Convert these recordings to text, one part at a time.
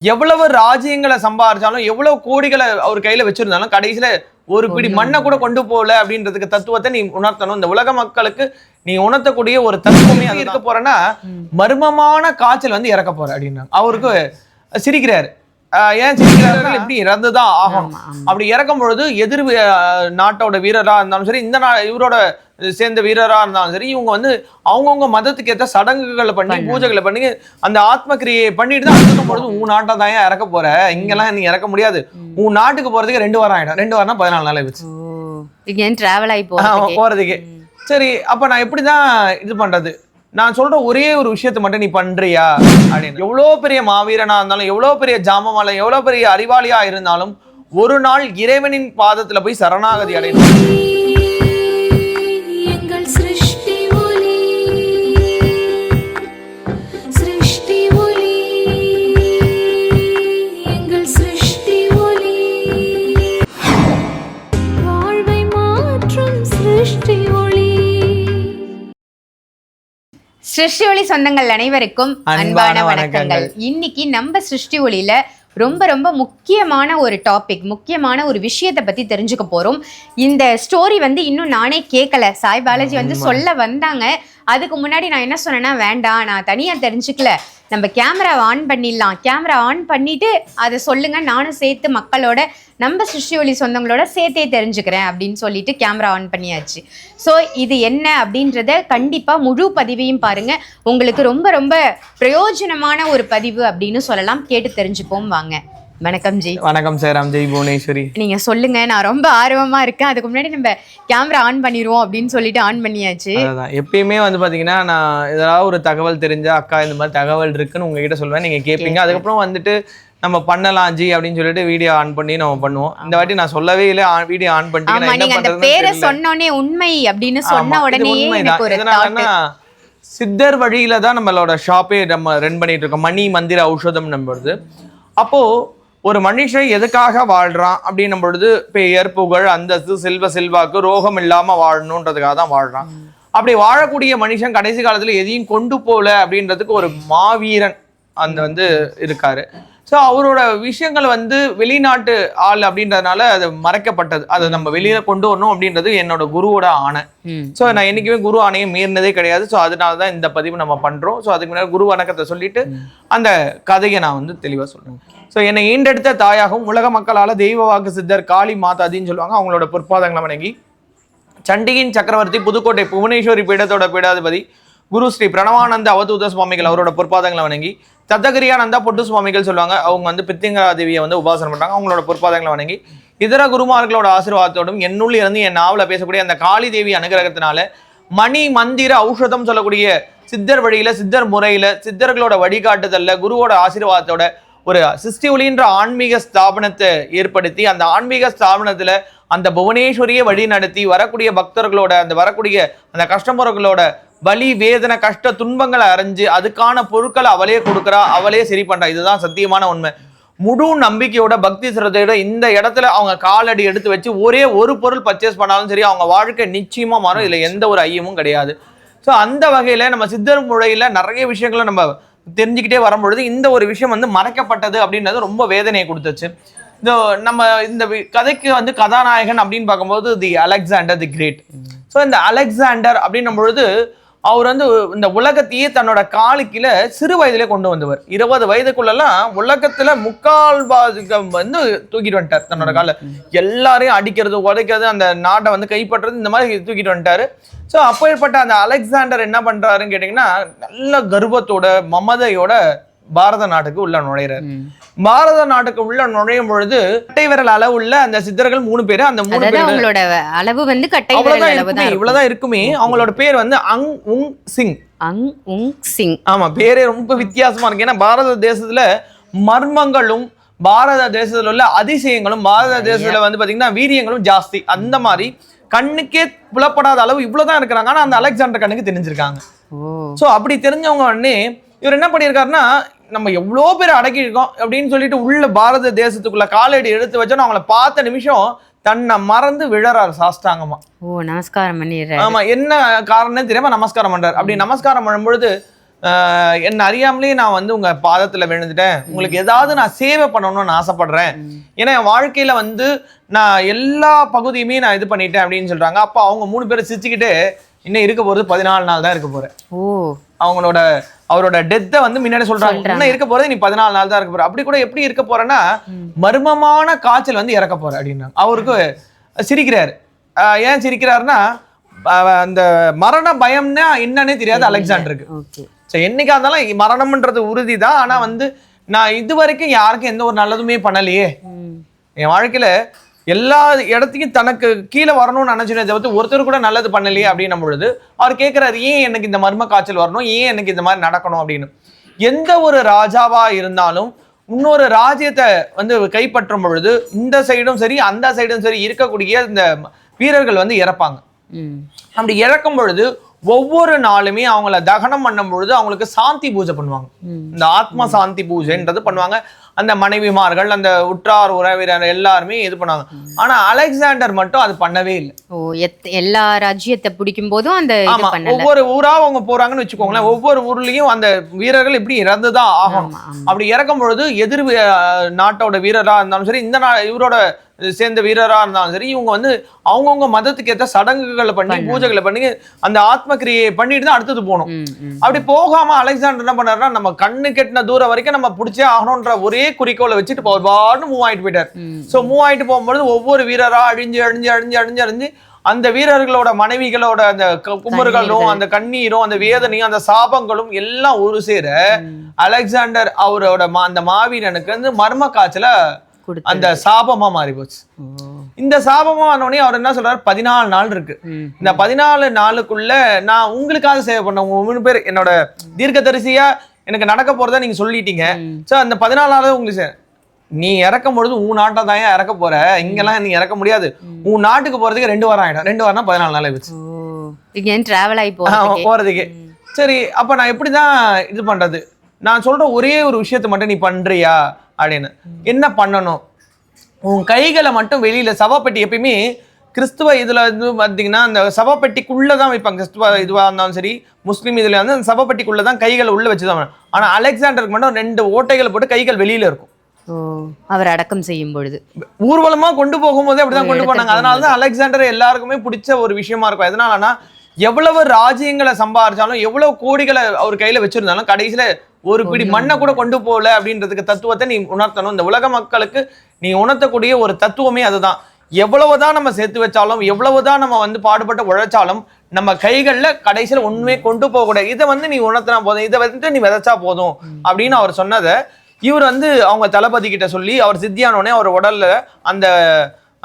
எவ்வளவு ராஜ்யங்களை சம்பாதிச்சாலும் எவ்வளவு கோடிகளை அவர் கையில வச்சிருந்தாலும் கடைசியில ஒரு பிடி மண்ணை கூட கொண்டு போகல அப்படின்றதுக்கு தத்துவத்தை நீ உணர்த்தணும். இந்த உலக மக்களுக்கு நீ உணர்த்தக்கூடிய ஒரு தத்துவமே அது இருக்க போறேன்னா மர்மமான காய்ச்சல் வந்து இறக்க போற அப்படின்னா அவருக்கு சிரிக்கிறாரு. ஏன் சிரிக்கிறார்கள்? இப்படி இறந்துதான் ஆகணும். அப்படி இறக்கும் பொழுது எதிர் நாட்டோட வீரரா இருந்தாலும் சரி, இந்த இவரோட சேர்ந்த வீரரா இருந்தாலும் சரி, இவங்க வந்து அவங்கவுங்க மதத்துக்கு ஏற்ற சடங்குகளை பண்ணி பூஜைகளை பண்ணி அந்த ஆத்ம கிரியை பண்ணிட்டு தான் இருக்கும் பொழுது உன் நாட்டை தான் ஏன் இறக்க போற, இங்கெல்லாம் நீ இறக்க முடியாது, உன் நாட்டுக்கு போறதுக்கு 2 வாரம் ஆயிடும். 2 வாரம்னா 14 நாள் ஆயிடுச்சு போறதுக்கு. சரி, அப்ப நான் எப்படிதான் இது பண்றது? நான் சொல்ற ஒரே ஒரு விஷயத்தை மட்டும் நீ பண்றியா அப்படின்னு. எவ்வளவு பெரிய மாவீரனா இருந்தாலும், எவ்வளவு பெரிய ஜாமமால, எவ்வளவு பெரிய அறிவாளியா இருந்தாலும் ஒரு நாள் இறைவனின் பாதத்துல போய் சரணாகதி அடையணும். சிருஷ்டி ஒளி சொந்தங்கள் அனைவருக்கும் அன்பான வணக்கங்கள். இன்னைக்கு நம்ம சிருஷ்டி ஒளியில ரொம்ப ரொம்ப முக்கியமான ஒரு டாபிக், முக்கியமான ஒரு விஷயத்தை பத்தி தெரிஞ்சுக்க போறோம். இந்த ஸ்டோரி வந்து இன்னும் நானே கேட்கல, சாய் பாலாஜி வந்து சொல்ல வந்தாங்க. அதுக்கு முன்னாடி நான் என்ன சொன்னேன்னா, வேண்டாம், நான் தனியா தெரிஞ்சுக்கல, நம்ம கேமரா ஆன் பண்ணிடலாம், கேமரா ஆன் பண்ணிட்டு அதை சொல்லுங்க, நானும் சேர்த்து மக்களோட நம்ம சிருஷ்டி ஒளி சொந்தங்களோட சேர்த்தே தெரிஞ்சுக்கிறேன் அப்படின்னு சொல்லிட்டு கேமரா ஆன் பண்ணியாச்சு. ஸோ இது என்ன அப்படின்றத கண்டிப்பாக முழு பதிவையும் பாருங்க, உங்களுக்கு ரொம்ப ரொம்ப பிரயோஜனமான ஒரு பதிவு அப்படின்னு சொல்லலாம். கேட்டு தெரிஞ்சுப்போம் வாங்க. வணக்கம் ஜி. வணக்கம் சார். ஜெய் புவனேஸ்வரி. நீங்க சொல்லுங்க, நான் ரொம்ப ஆர்வமா இருக்கேன். அதுக்கு முன்னாடி நம்ம கேமரா ஆன் பண்ணிடுவோம் அப்படின்னு சொல்லிட்டு ஆன் பண்ணியாச்சு. எப்பயுமே வந்து பாத்தீங்கன்னா, நான் ஏதாவது ஒரு தகவல் தெரிஞ்சா, அக்கா இந்த மாதிரி தகவல் இருக்குன்னு உங்ககிட்ட சொல்லுவேன், நீங்க கேட்பீங்க. அதுக்கப்புறம் வந்துட்டு நம்ம பண்ணலாம் ஜி அப்படின்னு சொல்லிட்டு வீடியோ ஆன் பண்ணி நம்ம பண்ணுவோம். இந்த வாட்டி நான் சொல்லவே இல்லை, வீடியோ ஆன் பண்ணிட்டு பேரை சொன்னோனே உண்மை அப்படின்னு சொன்ன உடனே சித்தர் வழியில தான் நம்மளோட ஷாப்பே நம்ம ரன் பண்ணிட்டு இருக்கோம். மணி மந்திர ஔஷதம் நம்புறது. அப்போ ஒரு மனுஷன் எதுக்காக வாழ்றான் அப்படின்னும் பொழுது பெயர் புகழ் அந்தஸ்து செல்வாக்கு ரோகம் இல்லாம வாழணுன்றதுக்காக தான் வாழ்றான். அப்படி வாழக்கூடிய மனுஷன் கடைசி காலத்துல எதையும் கொண்டு போல அப்படின்றதுக்கு ஒரு மாவீரன் அந்த வந்து இருக்காரு. ஸோ அவரோட விஷயங்கள் வந்து வெளிநாட்டு ஆள் அப்படின்றதுனால அது மறைக்கப்பட்டது. அதை நம்ம வெளியில கொண்டு வரணும் அப்படின்றது என்னோட குருவோட ஆணை. ஸோ நான் என்னைக்குமே குரு ஆணையை மீறினதே கிடையாது. ஸோ அதனால தான் இந்த பதிவு நம்ம பண்றோம். ஸோ அதுக்கு முன்னாடி குரு வணக்கத்தை சொல்லிட்டு அந்த கதையை நான் வந்து தெளிவாக சொல்றேன். ஸோ என்னை ஈண்டெடுத்த தாயாகவும் உலக மக்களால் தெய்வ வாக்கு சித்தர் காளி மாதாதின்னு சொல்லுவாங்க. அவங்களோட பொற்பாதங்களை வணங்கி சண்டிகின் சக்கரவர்த்தி புதுக்கோட்டை புவனேஸ்வரி பீடத்தோட பீடாதிபதி குரு ஸ்ரீ பிரணவானந்த அவதூத சுவாமிகள் அவரோட பொற்பாதங்களை வணங்கி தத்தகிரியானந்தா பொட்டு சுவாமிகள் சொல்லுவாங்க, அவங்க வந்து பித்திங்கரா தேவியை வந்து உபாசனம் பண்றாங்க. அவங்களோட பொற்பாதங்களை வணங்கி இதர குருமார்களோட ஆசீர்வாதத்தோடும் என்னுள் இருந்து என் நாவல பேசக்கூடிய அந்த காளி தேவி அனுகிரகத்தினால மணி மந்திர ஔஷதம் சொல்லக்கூடிய சித்தர் வழியில, சித்தர் முறையில, சித்தர்களோட வழிகாட்டுதல்ல, குருவோட ஆசீர்வாதத்தோட ஒரு சிருஷ்டி ஒளின்ற ஆன்மீக ஸ்தாபனத்தை ஏற்படுத்தி அந்த ஆன்மீக ஸ்தாபனத்துல அந்த புவனேஸ்வரியை வழி நடத்தி வரக்கூடிய பக்தர்களோட அந்த வரக்கூடிய அந்த கஸ்டமர்களோட வலி வேதனை கஷ்ட துன்பங்களை அறிஞ்சு அதுக்கான பொருட்களை அவளே கொடுக்குறா, அவளே சரி பண்றா. இதுதான் சத்தியமான உண்மை. முழு நம்பிக்கையோட பக்தி சிரத்தையோட இந்த இடத்துல அவங்க காலடி எடுத்து வச்சு ஒரே ஒரு பொருள் பர்ச்சேஸ் பண்ணாலும் சரி, அவங்க வாழ்க்கை நிச்சயமா மாறும். இதுல எந்த ஒரு ஐயமும் கிடையாது. ஸோ அந்த வகையில நம்ம சித்தர் முறையில நிறைய விஷயங்களை நம்ம தெரிஞ்சுக்கிட்டே வரும்பொழுது இந்த ஒரு விஷயம் வந்து மறைக்கப்பட்டது அப்படின்றது ரொம்ப வேதனையை கொடுத்துச்சு. நம்ம இந்த கதைக்கு வந்து கதாநாயகன் அப்படின்னு பார்க்கும்போது தி அலெக்சாண்டர் தி கிரேட். ஸோ இந்த அலெக்சாண்டர் அப்படின்னும் பொழுது அவர் வந்து இந்த உலகத்தையே தன்னோட காலுக்கில சிறு வயதிலே கொண்டு வந்தவர். 20 வயதுக்குள்ளெல்லாம் உலகத்துல 3/4 வந்து தூக்கிட்டு வந்துட்டார் தன்னோட கால. எல்லாரையும் அடிக்கிறது, உதைக்கிறது, அந்த நாட்டை வந்து கைப்பற்றுறது, இந்த மாதிரி தூக்கிட்டு வந்துட்டாரு. ஸோ அப்பேற்பட்ட அந்த அலெக்சாண்டர் என்ன பண்றாருன்னு கேட்டீங்கன்னா, நல்ல கர்வத்தோட மமதையோட பாரத நாட்டுக்கு உள்ள நுழைறாரு. பாரத நாட்டுக்கு உள்ள நுழையும் பொழுது கட்டை விரல் அளவு உள்ள அந்த சித்தர்கள் 3 பேரு. அந்த 3 பேரோட அளவு வந்து கட்டை விரல் அளவு தான், இவ்வளவுதான் இருக்குமே. அவங்களோட பேர் வந்து அங் உங் சிங். அங் உங் சிங். ஆமா, பேரே ரொம்ப வித்தியாசமா இருக்கு. ஏன்னா பாரத தேசத்துல மர்மங்களும் பாரத தேசத்துல உள்ள அதிசயங்களும் பாரத தேசத்துல வந்து பாத்தீங்கன்னா வீரியங்களும் ஜாஸ்தி. அந்த மாதிரி கண்ணுக்கே புலப்படாத அளவு இவ்வளவுதான் இருக்கிறாங்க. ஆனா அந்த அலெக்சாண்டர் கண்ணுக்கு தெரிஞ்சிருக்காங்க. சோ அப்படி தெரிஞ்சவங்க உடனே இவர் என்ன பண்ணியிருக்காருன்னா, நம்ம எவ்வளோ பேர் அடக்கியிருக்கோம் அப்படின்னு சொல்லிட்டு உள்ள பாரத தேசத்துக்குள்ள காலடி எடுத்து வச்சோன்னா அவங்கள பார்த்த நிமிஷம் தன்னை மறந்து விழறாரு சாஷ்டாங்கமா. நமஸ்காரம் பண்ணிடுறாரு. ஆமா, என்ன காரணம் தெரியாம நமஸ்காரம் பண்றாரு. அப்படி நமஸ்காரம் பண்ணும்பொழுது என்ன அறியாமலே நான் வந்து உங்க பாதத்துல விழுந்துட்டேன், உங்களுக்கு ஏதாவது நான் சேவை பண்ணணும்னு நான் ஆசைப்படுறேன், ஏன்னா என் வாழ்க்கையில வந்து நான் எல்லா பகுதியுமே நான் இது பண்ணிட்டேன் அப்படின்னு சொல்றாங்க. அப்ப அவங்க 3 பேரும் சிரிச்சுக்கிட்டு இன்னும் இருக்க போறது 14 நாள் தான் இருக்க போறேன். அவரோட டெத்தை வந்து முன்னாடி சொல்றாங்க, இன்னும் இருக்க போறது நீ 14 நாள் தான் இருக்க போற. அப்படி கூட எப்படி இருக்க போறேன்னா மர்மமான காய்ச்சல் வந்து இறக்க போற அப்படின்னா அவருக்கு சிரிக்கிறாரு. ஏன் சிரிக்கிறாருன்னா அந்த மரண பயம்னா என்னன்னே தெரியாது அலெக்சாண்டருக்கு. என்னைக்கா இருந்தாலும் மரணம்ன்றது உறுதிதான். ஆனா வந்து நான் இது வரைக்கும் யாருக்கும் எந்த ஒரு நல்லதுமே பண்ணலையே, என் வாழ்க்கையில எல்லா இடத்துக்கும் தனக்கு கீழே வரணும்னு நினைச்சுனே தவிர்த்து ஒருத்தர் கூட நல்லது பண்ணலையே அப்படின்னும் பொழுது அவர் கேட்கிறாரு, ஏன் எனக்கு இந்த மர்ம காய்ச்சல் வரணும், ஏன் எனக்கு இந்த மாதிரி நடக்கணும் அப்படின்னு. எந்த ஒரு ராஜாவா இருந்தாலும் இன்னொரு ராஜ்யத்தை வந்து கைப்பற்றும் பொழுது இந்த சைடும் சரி அந்த சைடும் சரி இருக்கக்கூடிய இந்த வீரர்கள் வந்து இறப்பாங்க. அப்படி இறக்கும் பொழுது ஒவ்வொரு நாளுமே அவங்கள தகனம் பண்ணும் பொழுது அவங்களுக்கு சாந்தி பூஜை பண்ணுவாங்க. இந்த ஆத்ம சாந்தி பூஜைன்றது பண்ணுவாங்க. அந்த மனைவிமார்கள், அந்த உற்றார் உறவினர் எல்லாருமே இது பண்ணாங்க. ஆனா அலெக்சாண்டர் மட்டும் அது பண்ணவே இல்லை. எல்லா ராஜ்யத்தை பிடிக்கும் போதும் அந்த ஒவ்வொரு ஊரா அவங்க போறாங்கன்னு வச்சுக்கோங்களேன், ஒவ்வொரு ஊர்லயும் அந்த வீரர்கள் இப்படி இறந்துதான் ஆகணும். அப்படி இறக்கும் பொழுது எதிர் நாட்டோட வீரரா இருந்தாலும் சரி, இந்த இவரோட சேர்ந்த வீரரா இருந்தாலும் சரி, இவங்க வந்து அவங்கவுங்க மதத்துக்கு ஏற்ற சடங்குகளை பண்ணி பூஜைகளை பண்ணி அந்த ஆத்ம கிரியை பண்ணிட்டு தான் அடுத்தது போகணும். அப்படி போகாம அலெக்சாண்டர் என்ன பண்ணாருன்னா நம்ம கண்ணு கெட்டின தூரம் வரைக்கும் நம்ம பிடிச்சே ஆகணும்ன்ற ஒரே குறிக்கோளை வச்சுட்டு பாட்டு மூவ் ஆயிட்டு போயிட்டார். சோ மூவ் ஆயிட்டு போகும்போது ஒவ்வொரு வீரரா அழிஞ்சு அழிஞ்சு அழிஞ்சு அழிஞ்சு அழிஞ்சு அந்த வீரர்களோட மனைவிகளோட அந்த குமுறுகளும் அந்த கண்ணீரும் அந்த வேதனையும் அந்த சாபங்களும் எல்லாம் ஒரு சேர அலெக்சாண்டர் அவரோட அந்த மாவீரனுக்கு வந்து மர்ம காய்ச்சல அந்த சாபமா மாறி போச்சு. இந்த சாபமா ஆனோடனே அவர் என்ன சொல்றாரு, 14 நாள் இருக்கு, இந்த 14 நாளுக்குள்ள நான் உங்களுக்காக சேவை பண்ண 3 பேர் என்னோட தீர்க்கதரிசியா எனக்கு நடக்க போறதா நீங்க சொல்லிட்டீங்க. சோ அந்த 14 நாள் உங்களுக்கு நீ இறக்கும் பொழுது உன் நாட்டை தான் இறக்க போற, இங்கெல்லாம் நீ இறக்க முடியாது, உன் நாட்டுக்கு போறதுக்கு 2 வாரம் ஆயிடும். 2 வாரம்னா 14 நாள் ஆயிடுச்சு போறதுக்கு. சரி, அப்ப நான் எப்படிதான் இது பண்றது, நான் சொல்ற ஒரே ஒரு விஷயத்த மட்டும் நீ பண்றியா அப்படின்னு. என்ன பண்ணணும், உன் கைகளை மட்டும் வெளியில சவப்பெட்டி எப்பயுமே கிறிஸ்துவ இதுல வந்து பாத்தீங்கன்னா அந்த சவப்பெட்டிக்குள்ளதான் வைப்பாங்க. கிறிஸ்துவ இதுவா இருந்தாலும் சரி முஸ்லீம் இதுல வந்து அந்த சவப்பெட்டிக்குள்ளதான் கைகளை உள்ள வச்சுதான். ஆனா அலெக்சாண்டருக்கு மட்டும் 2 ஓட்டைகளை போட்டு கைகள் வெளியில இருக்கும். அவர் அடக்கம் செய்யும் பொழுது ஊர்வலமா கொண்டு போகும்போது அப்படிதான் கொண்டு போனாங்க. அதனாலதான் அலெக்சாண்டர் எல்லாருக்குமே பிடிச்ச ஒரு விஷயமா இருக்கும். எதனாலன்னா எவ்வளவு ராஜ்யங்களை சம்பாதிச்சாலும் எவ்வளவு கோடிகளை அவர் கையில வச்சிருந்தாலும் கடைசியில ஒரு பிடி மண்ணை கூட கொண்டு போகல அப்படின்றதுக்கு தத்துவத்தை நீ உணர்த்தணும். இந்த உலக மக்களுக்கு நீ உணர்த்தக்கூடிய ஒரு தத்துவமே அதுதான். எவ்வளவுதான் நம்ம சேர்த்து வச்சாலும் எவ்வளவுதான் நம்ம வந்து பாடுபட்டு உழைச்சாலும் நம்ம கைகள்ல கடைசியில ஒண்ணுமே கொண்டு போக கூடாது. இதை வந்து நீ உணர்த்தினா போதும், இதை வந்து நீ விதைச்சா போதும் அப்படின்னு அவர் சொன்னதை இவர் வந்து அவங்க தளபதி கிட்ட சொல்லி அவர் சித்தியானோடனே அவர் உடல்ல அந்த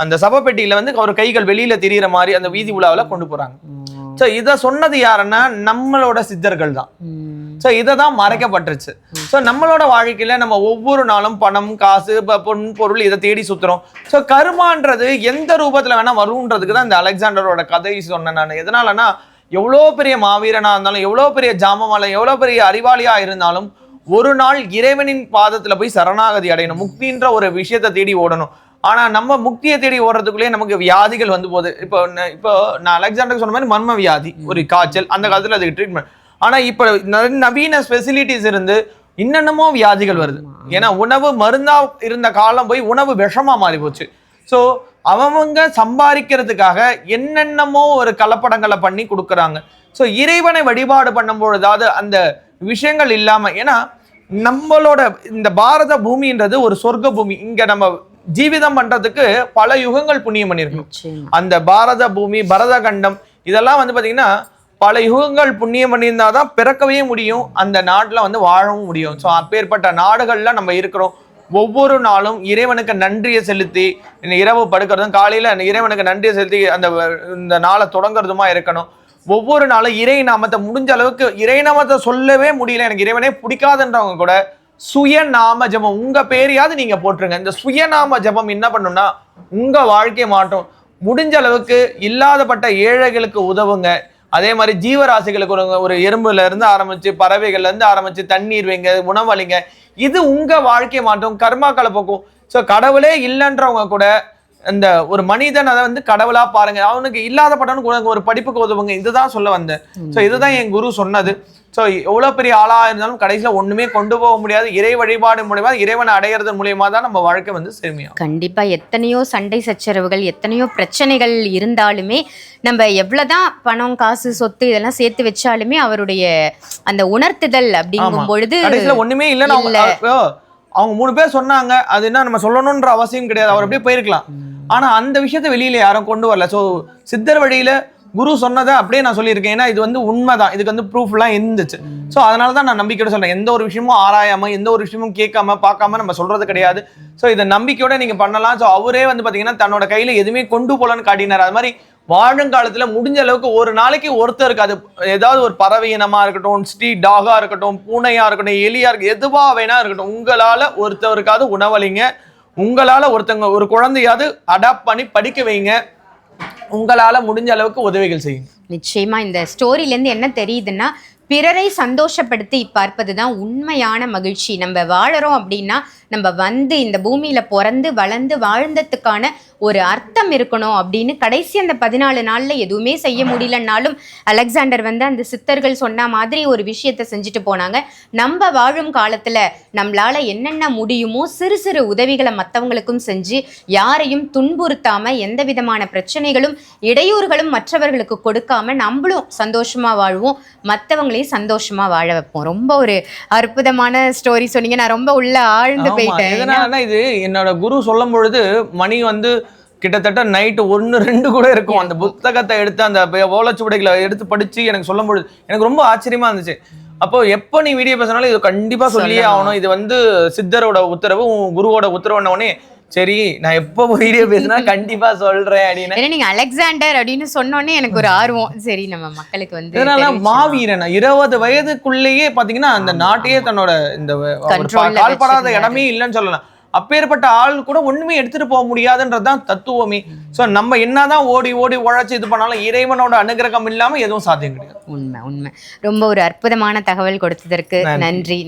அந்த சபப்பெட்டியில வந்து அவர் கைகள் வெளியில தெரியிற மாதிரி அந்த வீதி உலாவில கொண்டு போறாங்க. சோ இத சொன்னது யாருன்னா நம்மளோட சித்தர்கள் தான். சோ இததான் மறைக்கப்பட்டுருச்சு. சோ நம்மளோட வாழ்க்கையில நம்ம ஒவ்வொரு நாளும் பணம் காசு பொன் பொருள் இதை தேடி சுத்துறோம். சோ கர்மான்றது எந்த ரூபத்துல வேணா வரும்ன்றதுக்கு தான் இந்த அலெக்சாண்டரோட கதை சொன்னேன் நான். எதனாலன்னா எவ்வளோ பெரிய மாவீரனா இருந்தாலும் எவ்வளோ பெரிய ஜாமமால எவ்வளோ பெரிய அறிவாளியா இருந்தாலும் ஒரு நாள் இறைவனின் பாதத்துல போய் சரணாகதி அடையணும், முக்தின்ற ஒரு விஷயத்தை தேடி ஓடணும். ஆனா நம்ம முக்தியை தேடி ஓடுறதுக்குள்ளேயே நமக்கு வியாதிகள் வந்து போகுது. இப்போ நான் அலெக்சாண்டருக்கு சொன்ன மாதிரி மர்ம வியாதி, ஒரு காய்ச்சல், அந்த காலத்துல அதுக்கு ட்ரீட்மெண்ட். ஆனா இப்ப நவீன ஃபெசிலிட்டிஸ் இருந்து இன்னென்னமோ வியாதிகள் வருது. ஏன்னா உணவு மருந்தா இருந்த காலம் போய் உணவு விஷமா மாறி போச்சு. ஸோ அவங்க சம்பாதிக்கிறதுக்காக என்னென்னமோ ஒரு கலப்படங்களை பண்ணி கொடுக்குறாங்க. ஸோ இறைவனை வழிபாடு பண்ணும்பொழுதாவது அந்த விஷயங்கள் இல்லாம, ஏன்னா நம்மளோட இந்த பாரத பூமின்றது ஒரு சொர்க்க பூமி. இங்க நம்ம ஜீவிதம் பண்றதுக்கு பல யுகங்கள் புண்ணியம் பண்ணியிருக்கணும். அந்த பாரத பூமி பரத கண்டம் இதெல்லாம் வந்து பாத்தீங்கன்னா பல யுகங்கள் புண்ணியம் பண்ணியிருந்தாதான் பிறக்கவே முடியும், அந்த நாட்டுல வந்து வாழவும் முடியும். ஸோ அப்பேற்பட்ட நாடுகள்ல நம்ம இருக்கிறோம். ஒவ்வொரு நாளும் இறைவனுக்கு நன்றியை செலுத்தி இரவு படுக்கிறதும் காலையில இறைவனுக்கு நன்றியை செலுத்தி இந்த நாளை தொடங்குறதுமா இருக்கணும். ஒவ்வொரு நாளும் இறை நாமத்தை முடிஞ்ச அளவுக்கு, இறை நாமத்தை சொல்லவே முடியல எனக்கு இறைவனே பிடிக்காதுன்றவங்க கூட சுயநாம ஜபம், உங்க பேரையாவது நீங்க போட்டுருங்க. இந்த சுயநாம ஜபம் என்ன பண்ணும்னா உங்க வாழ்க்கை மாற்றும். முடிஞ்ச அளவுக்கு இல்லாதப்பட்ட ஏழைகளுக்கு உதவுங்க. அதே மாதிரி ஜீவராசிகளுக்கு ஒரு எறும்புல இருந்து ஆரம்பிச்சு பறவைகள்ல இருந்து ஆரம்பிச்சு தண்ணீர் வைங்க, உணவளிங்க. இது உங்க வாழ்க்கை மாற்றும், கர்மாக்களை போக்கும். ஸோ கடவுளே இல்லைன்றவங்க கூட இந்த ஒரு மனிதன் அதை வந்து கடவுளா பாருங்க, அவனுக்கு இல்லாத பட்டவனுக்கு ஒரு படிப்புக்கு உதவுங்க, இதுதான் சொல்ல வந்தேன். ஸோ இதுதான் என் குரு சொன்னது. ஸோ எவ்வளவு பெரிய ஆளா இருந்தாலும் கடைசியில ஒண்ணுமே கொண்டு போக முடியாது. இறை வழிபாடு மூலியமா இறைவனை அடையிறது மூலியமா தான் நம்ம வாழ்க்கை வந்து செழுமையாகும். கண்டிப்பா எத்தனையோ சண்டை சச்சரவுகள், எத்தனையோ பிரச்சனைகள் இருந்தாலுமே நம்ம எவ்வளவுதான் பணம் காசு சொத்து இதெல்லாம் சேர்த்து வச்சாலுமே அவருடைய அந்த உணர்த்துதல் அப்படிங்கும் பொழுது கடைசியில ஒண்ணுமே இல்லைன்னு அவங்க 3 பேர் சொன்னாங்க. அது என்ன நம்ம சொல்லணும்ன்ற அவசியம் கிடையாது, அவர் அப்படியே போயிருக்கலாம். ஆனா அந்த விஷயத்த வெளியில யாரும் கொண்டு வரல. ஸோ சித்தர் வழியில குரு சொன்னதை அப்படியே நான் சொல்லியிருக்கேன். ஏன்னா இது வந்து உண்மைதான், இதுக்கு வந்து ப்ரூஃப் எல்லாம் இருந்துச்சு. ஸோ அதனாலதான் நான் நம்பிக்கையோட சொல்றேன். எந்த ஒரு விஷயமும் ஆராயாம, எந்த ஒரு விஷயமும் கேட்காம பார்க்காம நம்ம சொல்றது கிடையாது. ஸோ இதை நம்பிக்கையோட நீங்க பண்ணலாம். ஸோ அவரே வந்து பாத்தீங்கன்னா தன்னோட கையில எதுவுமே கொண்டு போலன்னு காட்டினார். அது மாதிரி வாழுங்காலத்துல முடிஞ்ச அளவுக்கு ஒரு நாளைக்கு ஒருத்தருக்கு, அது ஏதாவது ஒரு பறவை இனமா இருக்கட்டும், ஸ்ட்ரீட் டாகா இருக்கட்டும், பூனையா இருக்கட்டும், எலியா இருக்கட்டும், எதுவா வேணா இருக்கட்டும், உங்களால ஒருத்தவருக்காவது உணவளிங்க. உங்களால ஒருத்தவங்க ஒரு குழந்தையாவது அடாப்ட் பண்ணி படிக்க வைங்க. உங்களால முடிஞ்ச அளவுக்கு உதவிகள் செய்யுங்க. நிச்சயமா இந்த ஸ்டோரியில இருந்து என்ன தெரியுதுன்னா, பிறரை சந்தோஷப்படுத்தி பார்ப்பதுதான் உண்மையான மகிழ்ச்சி. நம்ம வாழறோம் அப்படின்னா நம்ம வந்து இந்த பூமியில பிறந்து வளர்ந்து வாழ்ந்ததுக்கான ஒரு அர்த்தம் இருக்கணும் அப்படின்னு கடைசி அந்த 14 நாள்ல எதுவுமே செய்ய முடியலன்னாலும் அலெக்சாண்டர் வந்து அந்த சித்தர்கள் சொன்ன மாதிரி ஒரு விஷயத்த செஞ்சுட்டு போனாங்க. நம்ம வாழும் காலத்துல நம்மளால என்னென்ன முடியுமோ சிறு சிறு உதவிகளை மற்றவங்களுக்கும் செஞ்சு யாரையும் துன்புறுத்தாம எந்த விதமான பிரச்சனைகளும் இடையூறுகளும் மற்றவர்களுக்கு கொடுக்காம நம்மளும் சந்தோஷமா வாழ்வோம், மற்றவங்களையும் சந்தோஷமா வாழ வைப்போம். ரொம்ப ஒரு அற்புதமான ஸ்டோரி சொன்னீங்க. நான் ரொம்ப உள்ள ஆழ்ந்து போயிட்டேன். இது என்னோட குரு சொல்லும் பொழுது மணி வந்து கிட்டத்தட்ட நைட்டு 1-2 கூட இருக்கும். அந்த புத்தகத்தை எடுத்து அந்த ஓலைச்சுவடைகளை எடுத்து படிச்சு எனக்கு சொல்லும் பொழுது எனக்கு ரொம்ப ஆச்சரியமா இருந்துச்சு. அப்போ எப்போ நீ வீடியோ பேசினாலும் இது கண்டிப்பா சொல்லியே ஆகணும், இது வந்து சித்தரோட உத்தரவு, குருவோட உத்தரவுன்னே சரி நான் எப்போ வீடியோ பேசினா கண்டிப்பா சொல்றேன் அப்படின்னு. நீங்க அலெக்சாண்டர் அப்படின்னு சொன்னோன்னே எனக்கு ஒரு ஆர்வம். சரி நம்ம மக்களுக்கு வந்து இதனால மாவீரன் 20 வயதுக்குள்ளேயே பாத்தீங்கன்னா அந்த நாட்டையே தன்னோட இந்த கால்படாத இடமே இல்லைன்னு சொல்லலாம். அப்பேற்பட்ட ஆள் கூட ஒண்ணுமே எடுத்துட்டு போக முடியாதுன்றதுதான் தத்துவமே. சோ நம்ம என்னதான் ஓடி ஓடி உழைச்சு இது பண்ணாலும் இறைவனோட அனுகிரகம் இல்லாம எதுவும் சாத்தியம் கிடையாது. உண்மை. ரொம்ப ஒரு அற்புதமான தகவல் கொடுத்ததற்கு நன்றி.